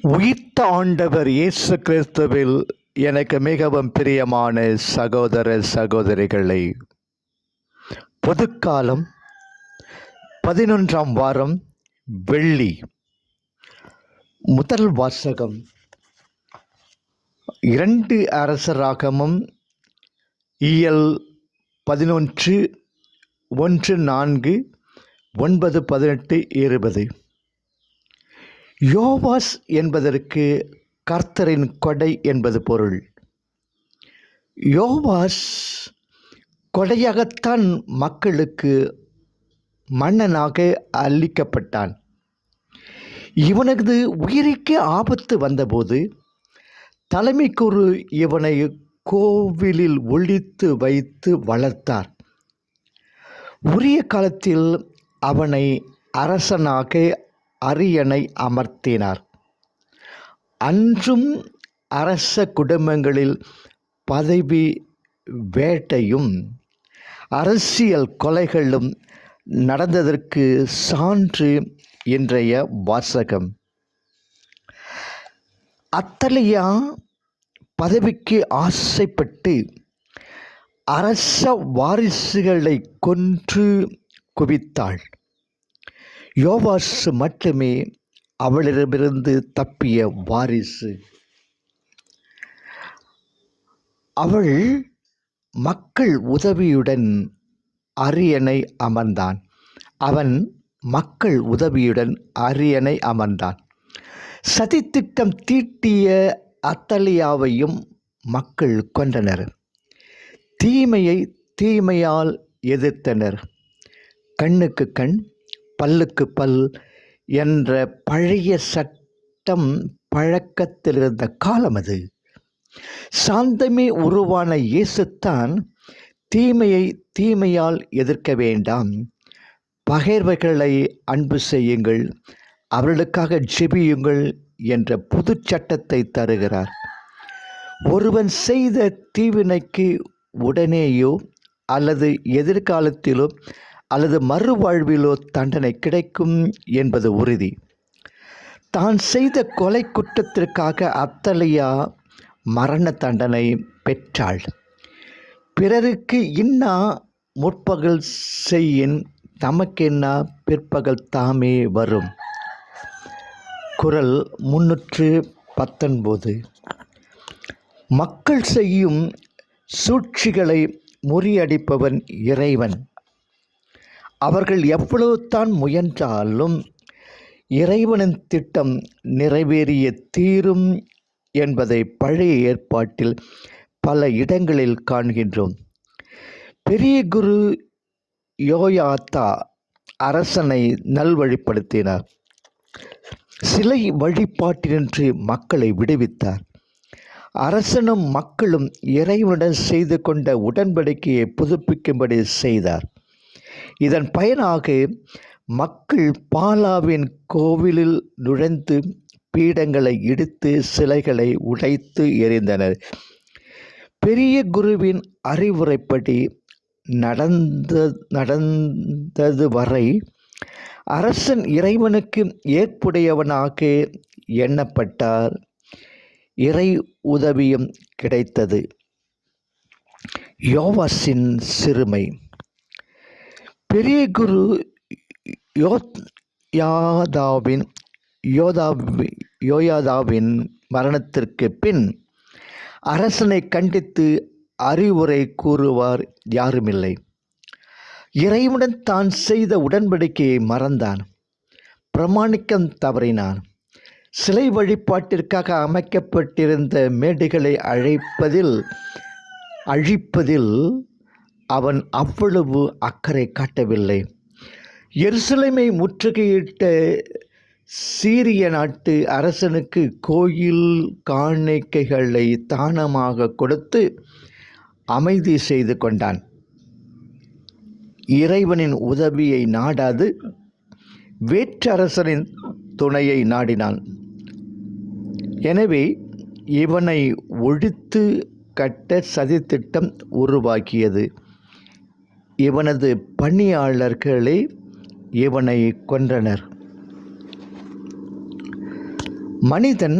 உயிர்த்த ஆண்டவர் இயேசு கிறிஸ்துவில் எனக்கு மிகவும் பிரியமான சகோதர சகோதரிகளை, பொதுக்காலம் 11ஆம் வாரம் வெள்ளி. முதல் வாசகம் 2 அரசராகமம் இயல் 11 1 4 9 18 20. யோவாஸ் என்பதற்கு கர்த்தரின் கொடை என்பது பொருள். யோவாஸ் கொடையாகத்தான் மக்களுக்கு மன்னனாக அளிக்கப்பட்டான். இவனது உயிருக்கு ஆபத்து வந்தபோது தலைமை குரு இவனை கோவிலில் ஒளித்து வைத்து வளர்த்தார். உரிய காலத்தில் அவனை அரசனாக அரியணை அமர்த்தினார். அன்றும் அரச குடும்பங்களில் பதவி வேட்டையும் அரசியல் கொலைகளும் நடந்ததற்கு சான்று இன்றைய வாசகம். அத்தலியா பதவிக்கு ஆசைப்பட்டு அரச வாரிசுகளை கொன்று குவித்தாள். யோவாஸ் மட்டுமே அவளிடமிருந்து தப்பிய வாரிசு. அவள் மக்கள் உதவியுடன் அரியணை அமர்ந்தான். அவன் மக்கள் உதவியுடன் அரியணை அமர்ந்தான். சதித்திட்டம் தீட்டிய அத்தலியாவையும் மக்கள் கொன்றனர். தீமையை தீமையால் எதிர்த்தனர். கண்ணுக்கு கண், பல்லுக்கு பல் என்ற பழைய சட்டம் பழக்கத்திலிருந்த காலம் அது. சாந்தமே உருவான இயேசுத்தான் தீமையை தீமையால் எதிர்க்க வேண்டாம், பகைவர்களை அன்பு செய்யுங்கள், அவர்களுக்காக ஜெபியுங்கள் என்ற புது சட்டத்தை தருகிறார். ஒருவன் செய்த தீவினைக்கு உடனேயோ அல்லது எதிர்காலத்திலோ அல்லது மறுவாழ்விலோ தண்டனை கிடைக்கும் என்பது உறுதி. தான் செய்த கொலை குற்றத்திற்காக அத்தலியா மரண தண்டனை பெற்றாள். பிறருக்கு இன்னா முற்பகல் செய்யின் தமக்கென்னா பிற்பகல் தாமே வரும். குறள் 319. மக்கள் செய்யும் சூழ்ச்சிகளை முறியடிப்பவன் இறைவன். அவர்கள் எவ்வளவு தான் முயன்றாலும் இறைவனின் திட்டம் நிறைவேறிய தீரும் என்பதை பழைய ஏற்பாட்டில் பல இடங்களில் காண்கின்றோம். பெரிய குரு யோயாதா அரசனை நல்வழிப்படுத்தினார். சிலை வழிபாட்டினின்று மக்களை விடுவித்தார். அரசனும் மக்களும் இறைவனுடன் செய்து கொண்ட உடன்படிக்கையை புதுப்பிக்கும்படி செய்தார். இதன் பயனாக மக்கள் பாலாவின் கோவிலில் நுழைந்து பீடங்களை இடித்து சிலைகளை உடைத்து எறிந்தனர். பெரிய குருவின் அறிவுரைப்படி நடந்தது வரை அரசன் இறைவனுக்கு ஏற்புடையவனாக எண்ணப்பட்டார். இறை உதவியும் கிடைத்தது. யோவாசின் சிறுமை. பெரிய குரு யோயாதாவின் மரணத்திற்கு பின் அரசனை கண்டித்து அறிவுரை கூறுவார் யாருமில்லை. இறைவனுடன் தான் செய்த உடன்படிக்கையை மறந்தான். பிரமாணிக்கம் தவறினான். சிலை வழிபாட்டிற்காக அமைக்கப்பட்டிருந்த மேடைகளை அழிப்பதில் அவன் அவ்வளவு அக்கறை காட்டவில்லை. எருசலேமை முற்றுகையிட்ட சீரிய நாட்டு அரசனுக்கு கோயில் காணிக்கைகளை தானமாக கொடுத்து அமைதி செய்து கொண்டான். இறைவனின் உதவியை நாடாது வேற்றரசனின் துணையை நாடினான். எனவே இவனை ஒழித்து கட்ட சதித்திட்டம் உருவாக்கியது. இவனது பணியாளர்களே இவனை கொன்றனர். மனிதன்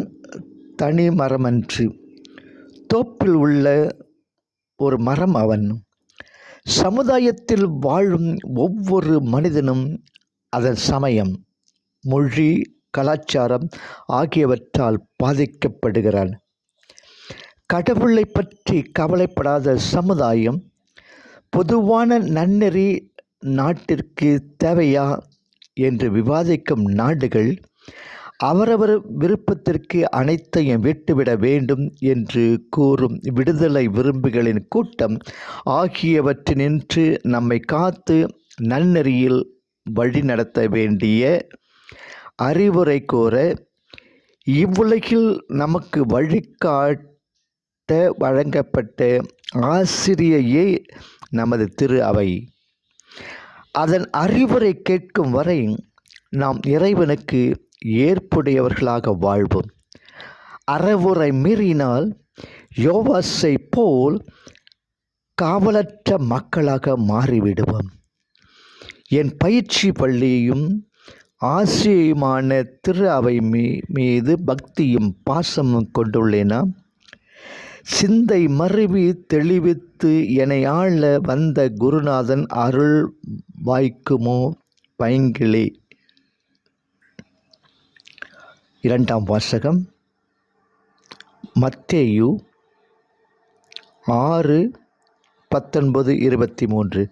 தனி மரமன்று, தோப்பில் உள்ள ஒரு மரம் அவன். சமுதாயத்தில் வாழும் ஒவ்வொரு மனிதனும் அதன் சமயம், மொழி, கலாச்சாரம் ஆகியவற்றால் பாதிக்கப்படுகிறான். கடவுளை பற்றி கவலைப்படாத சமுதாயம், பொதுவான நன்னெறி நாட்டிற்கு தேவையா என்று விவாதிக்கும் நாடுகள், அவரவர் விருப்பத்திற்கு அனைத்தையும் விட்டுவிட வேண்டும் என்று கூறும் விடுதலை விரும்பிகளின் கூட்டம் ஆகியவற்றினின்று நம்மை காத்து நன்னெறியில் வழிநடத்த வேண்டிய அறிவுரை கூற இவ்வுலகில் நமக்கு வழிகாட்ட வழங்கப்பட்ட ஆசிரியையே நமது திரு அவை. அதன் அறிவுரை கேட்கும் வரை நாம் இறைவனுக்கு ஏற்புடையவர்களாக வாழ்வோம். அறவுரை மீறினால் யோவாசை போல் காவலற்ற மக்களாக மாறிவிடுவோம். என் பயிற்சி பள்ளியும் ஆசிரியமான திரு அவை மீது பக்தியும் பாசமும் கொண்டுள்ளேனா? சிந்தை மருவி தெளிவித்து என்னை ஆள வந்த குருநாதன் அருள் வாய்க்குமோ பைங்கிளே. இரண்டாம் வாசகம், மத்தேயு 6:19-23.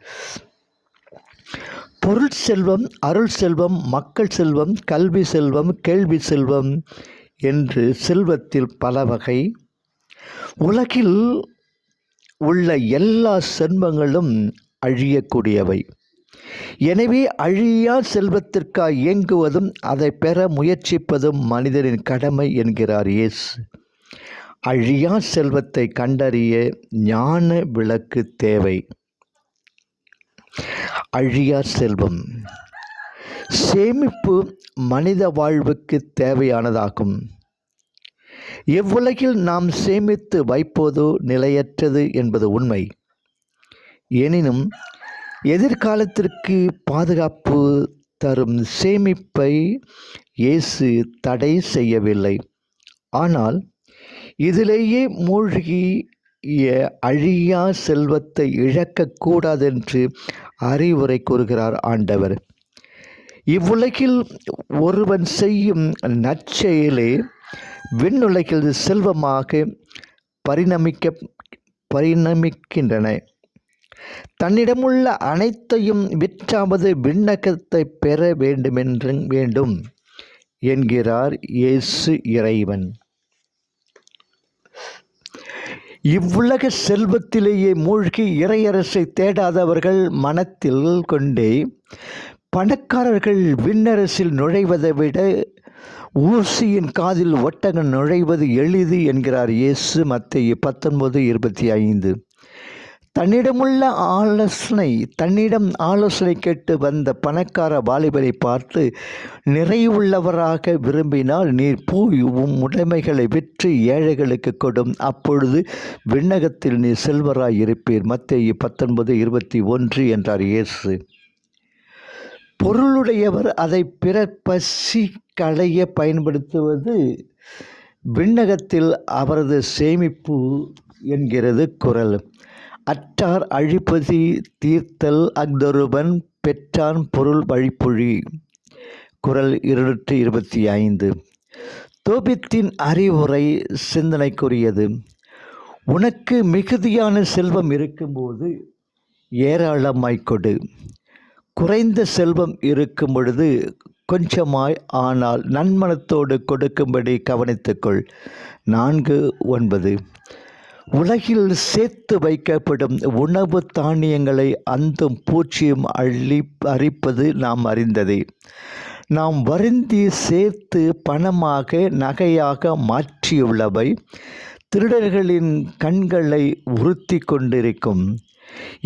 பொருள் செல்வம், அருள் செல்வம், மக்கள் செல்வம், கல்வி செல்வம், கேள்வி செல்வம் என்று செல்வத்தில் பல வகை. உலகில் உள்ள எல்லா செல்வங்களும் அழியக்கூடியவை. எனவே அழியா செல்வத்திற்காக இயங்குவதும் அதை பெற முயற்சிப்பதும் மனிதனின் கடமை என்கிறார் இயேசு. அழியா செல்வத்தை கண்டறிய ஞான விளக்கு தேவை. அழியா செல்வம் சேமிப்பு மனித வாழ்வுக்கு தேவையானதாகும். இவ்வுலகில் நாம் சேமித்து வைப்பதோ நிலையற்றது என்பது உண்மை. எனினும் எதிர்காலத்திற்கு பாதுகாப்பு தரும் சேமிப்பை இயேசு தடை செய்யவில்லை. ஆனால் இதிலேயே மூழ்கிய அழியா செல்வத்தை இழக்கக்கூடாதென்று அறிவுரை கூறுகிறார் ஆண்டவர். இவ்வுலகில் ஒருவன் செய்யும் நற்செயலே விண்ணுலகில் செல்வமாக பரிணமிக்கின்றன. தன்னிடமுள்ள அனைத்தையும் விற்றாவது விண்ணகத்தை பெற வேண்டும் என்கிறார் இயேசு இறைவன். இவ்வுலக செல்வத்திலேயே மூழ்கி இறையரசை தேடாதவர்கள் மனத்தில் கொண்டே பணக்காரர்கள் விண்ணரசில் நுழைவதை விட ஊசியின் காதில் ஒட்டகம் நுழைவது எளிது என்கிறார் இயேசு. மத்தேயு 19:25. தன்னிடம் ஆலோசனை கேட்டு வந்த பணக்கார வாலிபரை பார்த்து, நிறைவுள்ளவராக விரும்பினால் நீர் போய் உம் உடைமைகளை விற்று ஏழைகளுக்கு கொடும், அப்பொழுது விண்ணகத்தில் நீர் செல்வராய் இருப்பீர். மத்தேயு 19:21 என்றார் இயேசு. பொருளுடையவர் அதை பிறர் பசி களைய பயன்படுத்துவது விண்ணகத்தில் அவரது சேமிப்பு என்கிறது குறள். அற்றார் அழிப்பதி தீர்த்தல் அஃதொருவன் பெற்றான் பொருள் வழிப்பொழி. குறள் 225. தோபித்தின் அறிவுரை சிந்தனைக்குரியது. உனக்கு மிகுதியான செல்வம் இருக்கும்போது ஏராளமாய் கொடு. குறைந்த செல்வம் இருக்கும் பொழுது கொஞ்சமாய் ஆனால் நன்மனத்தோடு கொடுக்கும்படி கவனித்துக்கொள். 4:9. உலகில் சேர்த்து வைக்கப்படும் உணவு தானியங்களை அந்தும் பூச்சியும் அரிப்பது நாம் அறிந்ததே. நாம் வருந்தி சேர்த்து பணமாக நகையாக மாற்றியுள்ளவை திருடர்களின் கண்களை உறுத்தி கொண்டிருக்கும்.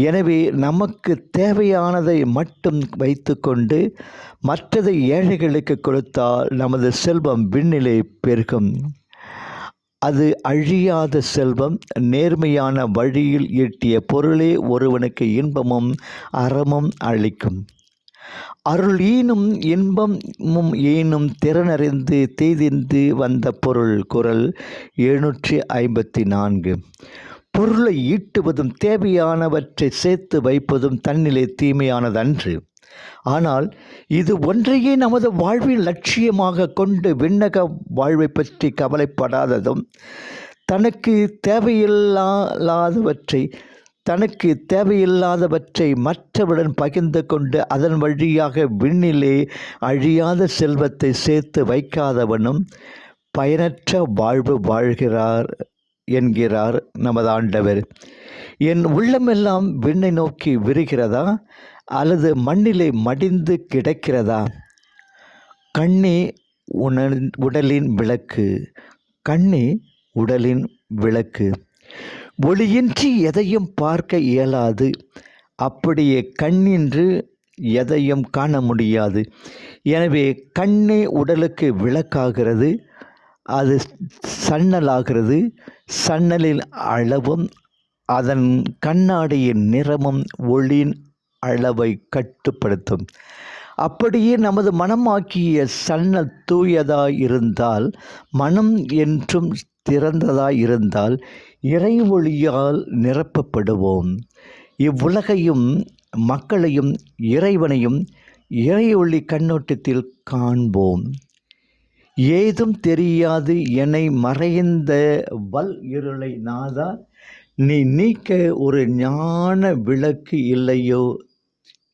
எனவே நமக்கு தேவையானதை மட்டும் வைத்துக்கொண்டு மற்றதை ஏழைகளுக்கு கொடுத்தால் நமது செல்வம் விண்ணிலே பெருகும். அது அழியாத செல்வம். நேர்மையான வழியில் ஈட்டிய பொருளே ஒருவனுக்கு இன்பமும் அறமும் அளிக்கும். அருள் ஈனும் இன்பமும் ஈனும் திறனறிந்து தீதிந்து வந்த பொருள். குறள் 754. பொருளை ஈட்டுவதும் தேவையானவற்றை சேர்த்து வைப்பதும் தன்னிலே தீமையானதன்று. ஆனால் இது ஒன்றையே நமது வாழ்வின் லட்சியமாக கொண்டு விண்ணக வாழ்வை பற்றி கவலைப்படாததும், தனக்கு தேவையில்லாதவற்றை மற்றவருடன் பகிர்ந்து கொண்டு அதன் வழியாக விண்ணிலே அழியாத செல்வத்தை சேர்த்து வைக்காதவனும் பயனற்ற வாழ்வு வாழ்கிறார் என்கிறார் நமது ஆண்டவர். என் உள்ளமெல்லாம் விண்ணை நோக்கி விரிகிறதா அல்லது மண்ணிலே மடிந்து கிடக்கிறதா? கண்ணே உடலின் விளக்கு, கண்ணே உடலின் விளக்கு. ஒளியின்றி எதையும் பார்க்க இயலாது, அப்படியே கண்ணின்று எதையும் காண முடியாது. எனவே கண்ணே உடலுக்கு விளக்காகிறது, அது சன்னலாகிறது. சன்னலின் அளவும் அதன் கண்ணாடியின் நிறமும் ஒளியின் அளவை கட்டுப்படுத்தும். அப்படியே நமது மனமாக்கிய சன்னல் தூயதாயிருந்தால், மனம் என்றும் திறந்ததாயிருந்தால் இறை ஒளியால் நிரப்பப்படுவோம். இவ்வுலகையும் மக்களையும் இறைவனையும் இறையொளி கண்ணோட்டத்தில் காண்போம். ஏதும் தெரியாது என்னை மறைந்த வல் இருளை நாதா, நீ நீக்க ஒரு ஞான விளக்கு இல்லையோ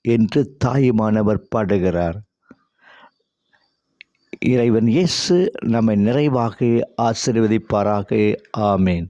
என்று தாயுமானவர் பாடுகிறார். இறைவன் இயேசு நம்மை நிறைவாக ஆசீர்வதிப்பாராக. ஆமேன்.